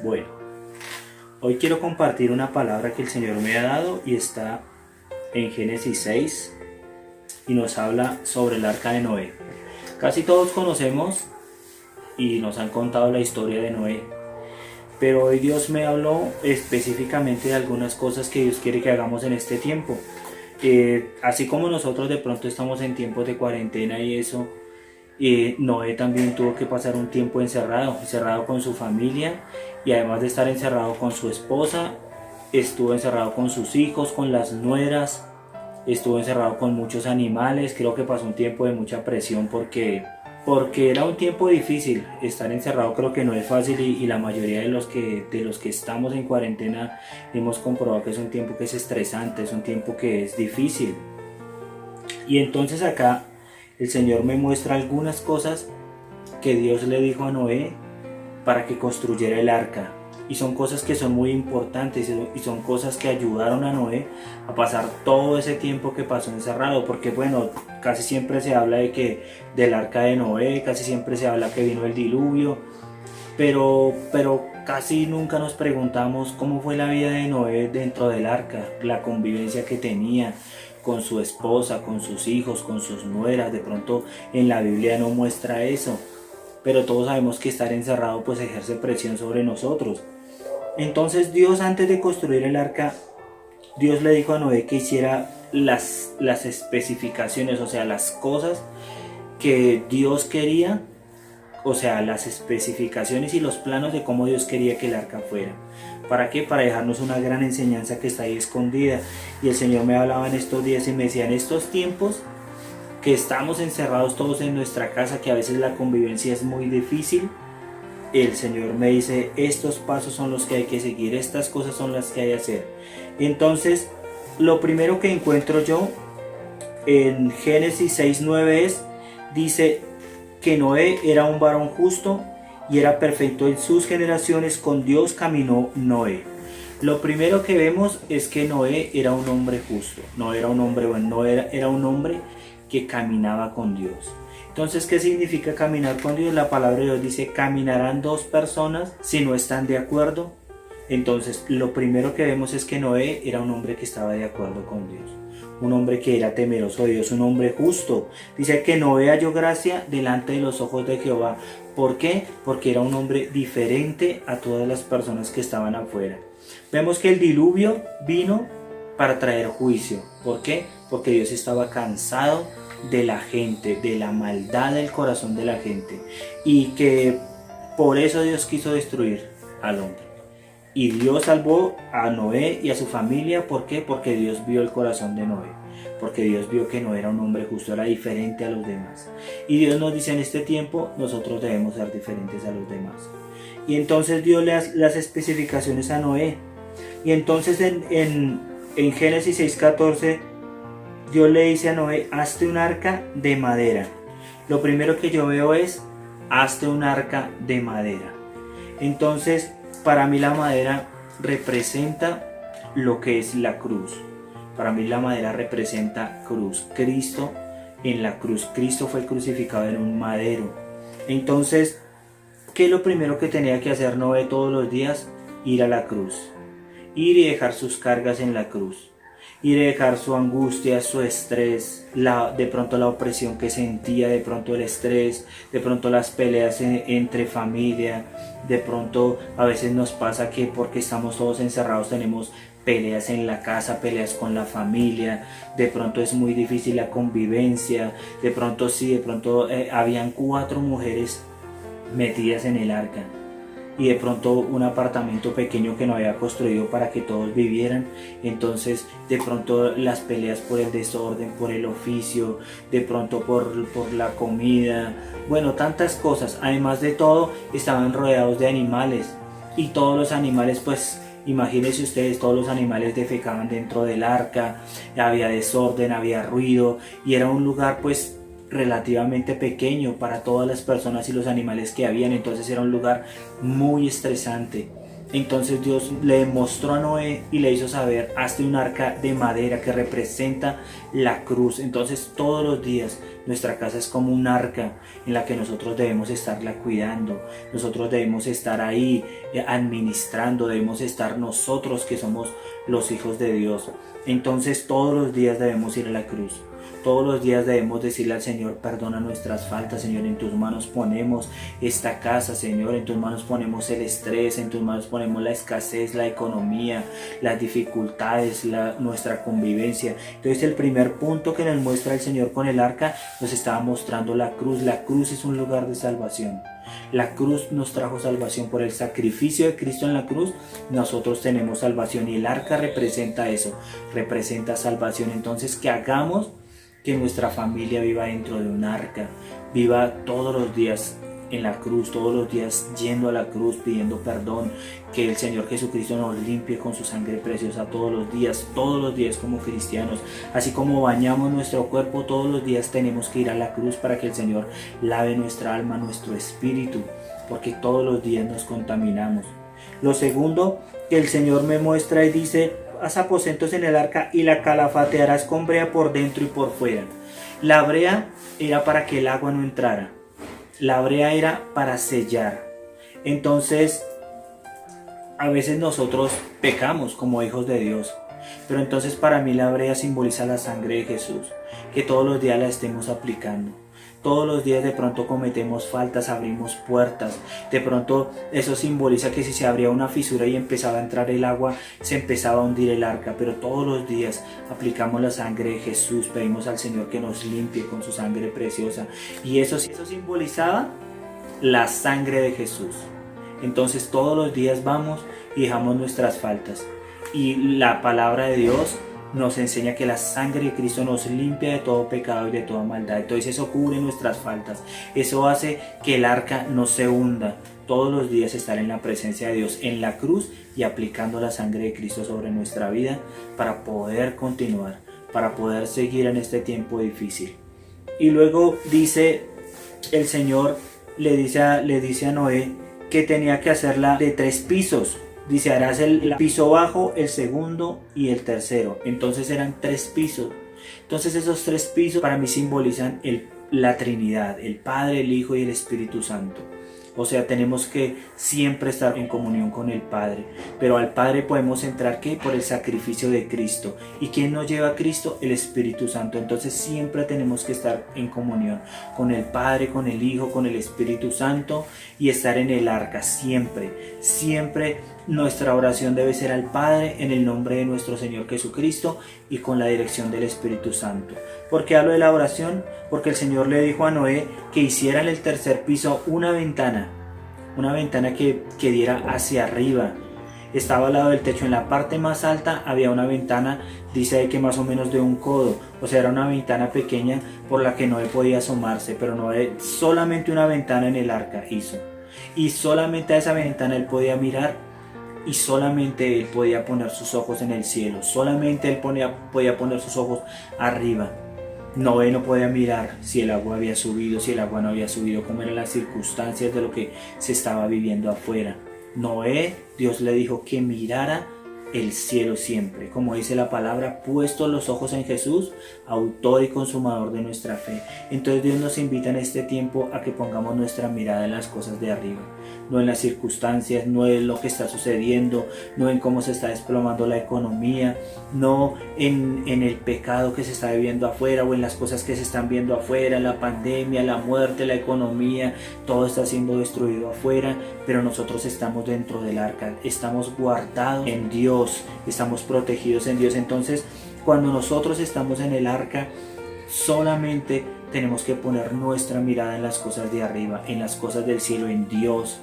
Bueno, hoy quiero compartir una palabra que el Señor me ha dado y está en Génesis 6 y nos habla sobre el arca de Noé. Casi todos conocemos y nos han contado la historia de Noé, pero hoy Dios me habló específicamente de algunas cosas que Dios quiere que hagamos en este tiempo. Así como nosotros de pronto estamos en tiempos de cuarentena y eso, Noé también tuvo que pasar un tiempo encerrado con su familia, y además de estar encerrado con su esposa, estuvo encerrado con sus hijos, con las nueras, estuvo encerrado con muchos animales. Creo que pasó un tiempo de mucha presión porque era un tiempo difícil. Estar encerrado creo que no es fácil, y la mayoría de los que estamos en cuarentena hemos comprobado que es un tiempo que es estresante, es un tiempo que es difícil. Y entonces acá el Señor me muestra algunas cosas que Dios le dijo a Noé para que construyera el arca. Y son cosas que son muy importantes y son cosas que ayudaron a Noé a pasar todo ese tiempo que pasó encerrado. Porque bueno, casi siempre se habla del arca de Noé, casi siempre se habla que vino el diluvio, pero casi nunca nos preguntamos cómo fue la vida de Noé dentro del arca, la convivencia que tenía con su esposa, con sus hijos, con sus nueras. De pronto en la Biblia no muestra eso, pero todos sabemos que estar encerrado pues ejerce presión sobre nosotros. Entonces Dios, antes de construir el arca, Dios le dijo a Noé que hiciera las especificaciones, o sea, las cosas que Dios quería, o sea, las especificaciones y los planos de cómo Dios quería que el arca fuera. ¿Para qué? Para dejarnos una gran enseñanza que está ahí escondida. Y el Señor me hablaba en estos días y me decía: en estos tiempos que estamos encerrados todos en nuestra casa, que a veces la convivencia es muy difícil, el Señor me dice: estos pasos son los que hay que seguir, estas cosas son las que hay que hacer. Entonces, lo primero que encuentro yo en Génesis 6:9 dice que Noé era un varón justo y era perfecto en sus generaciones. Con Dios caminó Noé. Lo primero que vemos es que Noé era un hombre justo, no era un hombre bueno, era un hombre que caminaba con Dios. Entonces, ¿qué significa caminar con Dios? La palabra de Dios dice: caminarán dos personas si no están de acuerdo. Entonces, lo primero que vemos es que Noé era un hombre que estaba de acuerdo con Dios, un hombre que era temeroso de Dios, un hombre justo. Dice que Noé halló gracia delante de los ojos de Jehová. ¿Por qué? Porque era un hombre diferente a todas las personas que estaban afuera. Vemos que el diluvio vino para traer juicio. ¿Por qué? Porque Dios estaba cansado de la gente, de la maldad del corazón de la gente, y que por eso Dios quiso destruir al hombre. Y Dios salvó a Noé y a su familia. ¿Por qué? Porque Dios vio el corazón de Noé, porque Dios vio que no era un hombre justo, era diferente a los demás. Y Dios nos dice: en este tiempo nosotros debemos ser diferentes a los demás. Y entonces dio las especificaciones a Noé. Y entonces en Génesis 6:14 Dios le dice a Noé: hazte un arca de madera. Lo primero que yo veo es: hazte un arca de madera. Entonces, para mí la madera representa lo que es la cruz. Para mí la madera representa cruz. Cristo en la cruz. Cristo fue crucificado en un madero. Entonces, ¿qué es lo primero que tenía que hacer Noé todos los días? Ir a la cruz. Ir y dejar sus cargas en la cruz. Ir y dejar su angustia, su estrés, de pronto la opresión que sentía, de pronto el estrés, de pronto las peleas entre familia. De pronto a veces nos pasa que porque estamos todos encerrados tenemos peleas en la casa, peleas con la familia. De pronto es muy difícil la convivencia. De pronto habían 4 mujeres metidas en el arca, y de pronto un apartamento pequeño que no había construido para que todos vivieran. Entonces de pronto las peleas por el desorden, por el oficio, de pronto por la comida, bueno, tantas cosas. Además de todo, estaban rodeados de animales, y todos los animales, pues imagínense ustedes, todos los animales defecaban dentro del arca, había desorden, había ruido, y era un lugar pues relativamente pequeño para todas las personas y los animales que habían. Entonces era un lugar muy estresante. Entonces Dios le mostró a Noé y le hizo saber: hazte un arca de madera que representa la cruz. Entonces todos los días nuestra casa es como un arca en la que nosotros debemos estarla cuidando. Nosotros debemos estar ahí administrando, debemos estar nosotros que somos los hijos de Dios. Entonces todos los días debemos ir a la cruz. Todos los días debemos decirle al Señor: perdona nuestras faltas, Señor, en tus manos ponemos esta casa, Señor, en tus manos ponemos el estrés, en tus manos ponemos la escasez, la economía, las dificultades, nuestra convivencia. Entonces el primer punto que nos muestra el Señor con el arca, nos estaba mostrando la cruz. La cruz es un lugar de salvación. La cruz nos trajo salvación. Por el sacrificio de Cristo en la cruz, nosotros tenemos salvación, y el arca representa eso, representa salvación. Entonces que hagamos que nuestra familia viva dentro de un arca, viva todos los días en la cruz, todos los días yendo a la cruz, pidiendo perdón, que el Señor Jesucristo nos limpie con su sangre preciosa todos los días como cristianos. Así como bañamos nuestro cuerpo, todos los días tenemos que ir a la cruz para que el Señor lave nuestra alma, nuestro espíritu, porque todos los días nos contaminamos. Lo segundo que el Señor me muestra y dice: haz aposentos en el arca y la calafatearás con brea por dentro y por fuera. La brea era para que el agua no entrara. La brea era para sellar. Entonces, a veces nosotros pecamos como hijos de Dios. Pero entonces para mí la brea simboliza la sangre de Jesús, que todos los días la estemos aplicando. Todos los días de pronto cometemos faltas, abrimos puertas. De pronto eso simboliza que si se abría una fisura y empezaba a entrar el agua, se empezaba a hundir el arca. Pero todos los días aplicamos la sangre de Jesús, pedimos al Señor que nos limpie con su sangre preciosa. Y eso simbolizaba la sangre de Jesús. Entonces todos los días vamos y dejamos nuestras faltas. Y la palabra de Dios nos enseña que la sangre de Cristo nos limpia de todo pecado y de toda maldad. Entonces eso cubre nuestras faltas. Eso hace que el arca no se hunda. Todos los días estar en la presencia de Dios, en la cruz, y aplicando la sangre de Cristo sobre nuestra vida para poder continuar, para poder seguir en este tiempo difícil. Y luego dice el Señor, le dice a Noé que tenía que hacerla de 3 pisos. Dice: harás el piso bajo, el segundo y el tercero. Entonces eran 3 pisos. Entonces esos 3 pisos para mí simbolizan la Trinidad, el Padre, el Hijo y el Espíritu Santo. O sea, tenemos que siempre estar en comunión con el Padre. Pero al Padre podemos entrar, ¿qué? Por el sacrificio de Cristo. ¿Y quién nos lleva a Cristo? El Espíritu Santo. Entonces siempre tenemos que estar en comunión con el Padre, con el Hijo, con el Espíritu Santo, y estar en el arca siempre. Siempre nuestra oración debe ser al Padre en el nombre de nuestro Señor Jesucristo y con la dirección del Espíritu Santo. ¿Por qué hablo de la oración? Porque el Señor le dijo a Noé que hiciera en el tercer piso una ventana que diera hacia arriba. Estaba al lado del techo. En la parte más alta había una ventana, dice que más o menos de un codo. O sea, era una ventana pequeña por la que Noé podía asomarse. Pero Noé solamente una ventana en el arca hizo. Y solamente a esa ventana él podía mirar. Y solamente él podía poner sus ojos en el cielo. Solamente él podía poner sus ojos arriba. Noé no podía mirar si el agua había subido, si el agua no había subido, cómo eran las circunstancias de lo que se estaba viviendo afuera. Noé, Dios le dijo que mirara el cielo siempre. Como dice la palabra, puestos los ojos en Jesús, autor y consumador de nuestra fe. Entonces Dios nos invita en este tiempo a que pongamos nuestra mirada en las cosas de arriba. No en las circunstancias, no en lo que está sucediendo, no en cómo se está desplomando la economía, no en el pecado que se está viviendo afuera o en las cosas que se están viendo afuera, la pandemia, la muerte, la economía, todo está siendo destruido afuera, pero nosotros estamos dentro del arca, estamos guardados en Dios, estamos protegidos en Dios. Entonces, cuando nosotros estamos en el arca, solamente tenemos que poner nuestra mirada en las cosas de arriba, en las cosas del cielo, en Dios.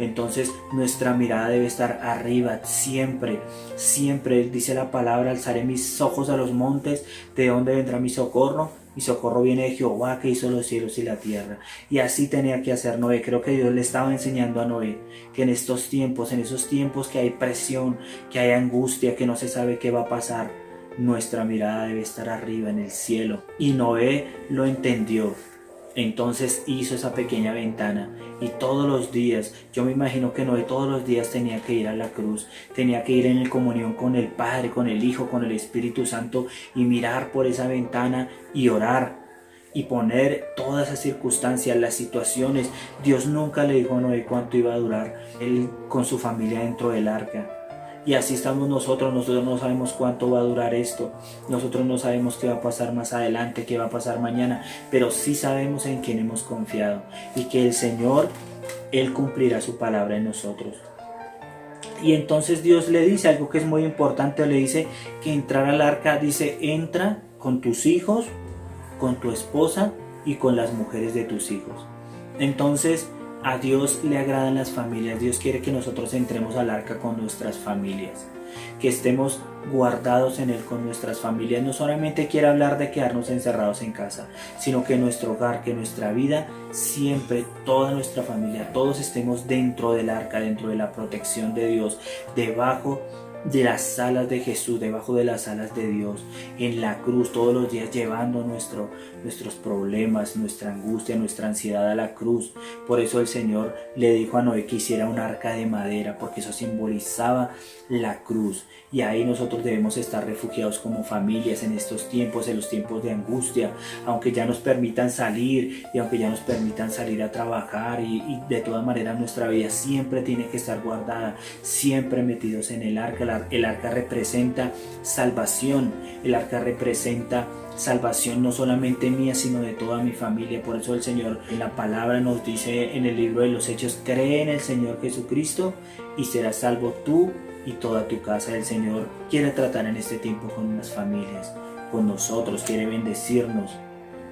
Entonces nuestra mirada debe estar arriba siempre, siempre. Dice la palabra: alzaré mis ojos a los montes, ¿de dónde vendrá mi socorro? Mi socorro viene de Jehová, que hizo los cielos y la tierra. Y así tenía que hacer Noé. Creo que Dios le estaba enseñando a Noé que en estos tiempos, en esos tiempos que hay presión, que hay angustia, que no se sabe qué va a pasar, nuestra mirada debe estar arriba en el cielo. Y Noé lo entendió. Entonces hizo esa pequeña ventana y todos los días, yo me imagino que Noé todos los días tenía que ir a la cruz, tenía que ir en comunión con el Padre, con el Hijo, con el Espíritu Santo y mirar por esa ventana y orar y poner todas esas circunstancias, las situaciones. Dios nunca le dijo a Noé cuánto iba a durar él con su familia dentro del arca. Y así estamos nosotros no sabemos cuánto va a durar esto, nosotros no sabemos qué va a pasar más adelante, qué va a pasar mañana, pero sí sabemos en quién hemos confiado y que el Señor, Él cumplirá su palabra en nosotros. Y entonces Dios le dice algo que es muy importante, le dice que entrar al arca, dice, entra con tus hijos, con tu esposa y con las mujeres de tus hijos. Entonces, a Dios le agradan las familias. Dios quiere que nosotros entremos al arca con nuestras familias, que estemos guardados en Él con nuestras familias. No solamente quiere hablar de quedarnos encerrados en casa, sino que nuestro hogar, que nuestra vida, siempre, toda nuestra familia, todos estemos dentro del arca, dentro de la protección de Dios, debajo de las alas de Jesús, debajo de las alas de Dios, en la cruz, todos los días llevando nuestros problemas, nuestra angustia, nuestra ansiedad a la cruz. Por eso el Señor le dijo a Noé que hiciera un arca de madera, porque eso simbolizaba la cruz. Y ahí nosotros debemos estar refugiados como familias en estos tiempos, en los tiempos de angustia, aunque ya nos permitan salir y aunque ya nos permitan salir a trabajar y de todas maneras nuestra vida siempre tiene que estar guardada, siempre metidos en el arca. El arca representa salvación, el arca representa salvación no solamente mía sino de toda mi familia. Por eso el Señor en la palabra nos dice en el libro de los Hechos: cree en el Señor Jesucristo y serás salvo tú y toda tu casa. El Señor quiere tratar en este tiempo con las familias, con nosotros, quiere bendecirnos,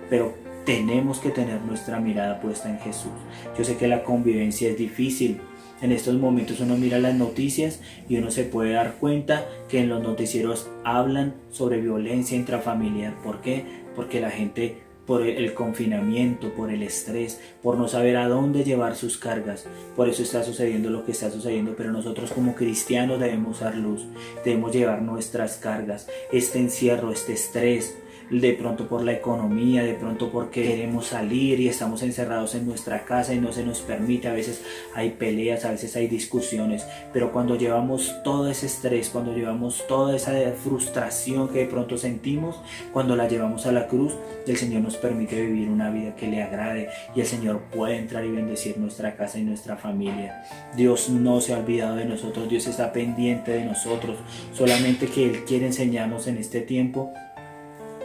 pero tenemos que tener nuestra mirada puesta en Jesús. Yo sé que la convivencia es difícil. En estos momentos uno mira las noticias y uno se puede dar cuenta que en los noticieros hablan sobre violencia intrafamiliar. ¿Por qué? Porque la gente, por el confinamiento, por el estrés, por no saber a dónde llevar sus cargas, por eso está sucediendo lo que está sucediendo. Pero nosotros como cristianos debemos dar luz, debemos llevar nuestras cargas, este encierro, este estrés, de pronto por la economía, de pronto porque queremos salir y estamos encerrados en nuestra casa y no se nos permite. A veces hay peleas, a veces hay discusiones, pero cuando llevamos todo ese estrés, cuando llevamos toda esa frustración que de pronto sentimos, cuando la llevamos a la cruz, el Señor nos permite vivir una vida que le agrade y el Señor puede entrar y bendecir nuestra casa y nuestra familia. Dios no se ha olvidado de nosotros, Dios está pendiente de nosotros, solamente que Él quiere enseñarnos en este tiempo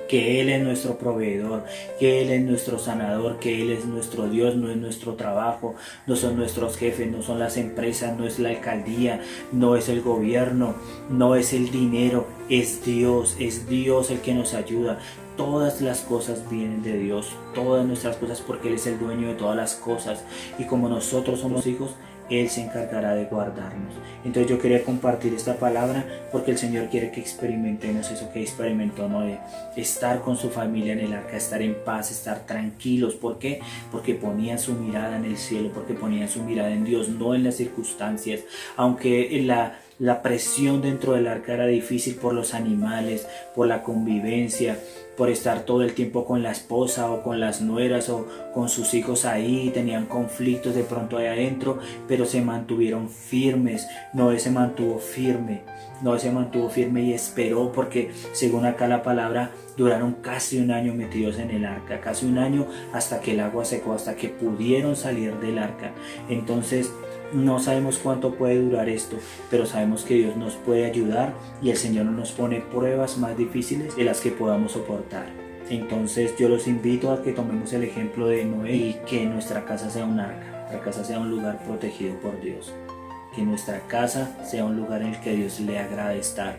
que Él es nuestro proveedor, que Él es nuestro sanador, que Él es nuestro Dios. No es nuestro trabajo, no son nuestros jefes, no son las empresas, no es la alcaldía, no es el gobierno, no es el dinero, es Dios el que nos ayuda. Todas las cosas vienen de Dios, todas nuestras cosas, porque Él es el dueño de todas las cosas, y como nosotros somos hijos, Él se encargará de guardarnos. Entonces yo quería compartir esta palabra porque el Señor quiere que experimentemos eso que experimentó Noé, estar con su familia en el arca, estar en paz, estar tranquilos. ¿Por qué? Porque ponían su mirada en el cielo, porque ponían su mirada en Dios, no en las circunstancias. Aunque la presión dentro del arca era difícil por los animales, por la convivencia, por estar todo el tiempo con la esposa o con las nueras o con sus hijos ahí, tenían conflictos de pronto ahí adentro, pero se mantuvieron firmes. Noé se mantuvo firme y esperó, porque según acá la palabra, duraron casi un año metidos en el arca, casi un año, hasta que el agua secó, hasta que pudieron salir del arca. Entonces no sabemos cuánto puede durar esto, pero sabemos que Dios nos puede ayudar y el Señor no nos pone pruebas más difíciles de las que podamos soportar. Entonces yo los invito a que tomemos el ejemplo de Noé y que nuestra casa sea un arca, nuestra casa sea un lugar protegido por Dios, que nuestra casa sea un lugar en el que Dios le agrade estar,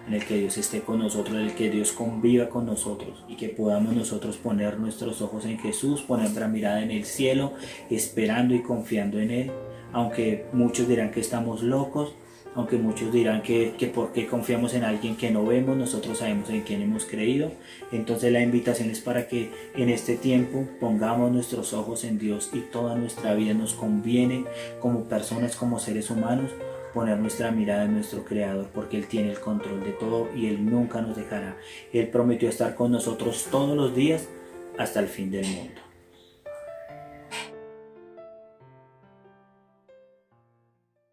en el que Dios esté con nosotros, en el que Dios conviva con nosotros, y que podamos nosotros poner nuestros ojos en Jesús, poner nuestra mirada en el cielo, esperando y confiando en Él. Aunque muchos dirán que estamos locos, aunque muchos dirán que por qué confiamos en alguien que no vemos, nosotros sabemos en quién hemos creído. Entonces la invitación es para que en este tiempo pongamos nuestros ojos en Dios, y toda nuestra vida nos conviene como personas, como seres humanos, poner nuestra mirada en nuestro Creador, porque Él tiene el control de todo y Él nunca nos dejará. Él prometió estar con nosotros todos los días hasta el fin del mundo.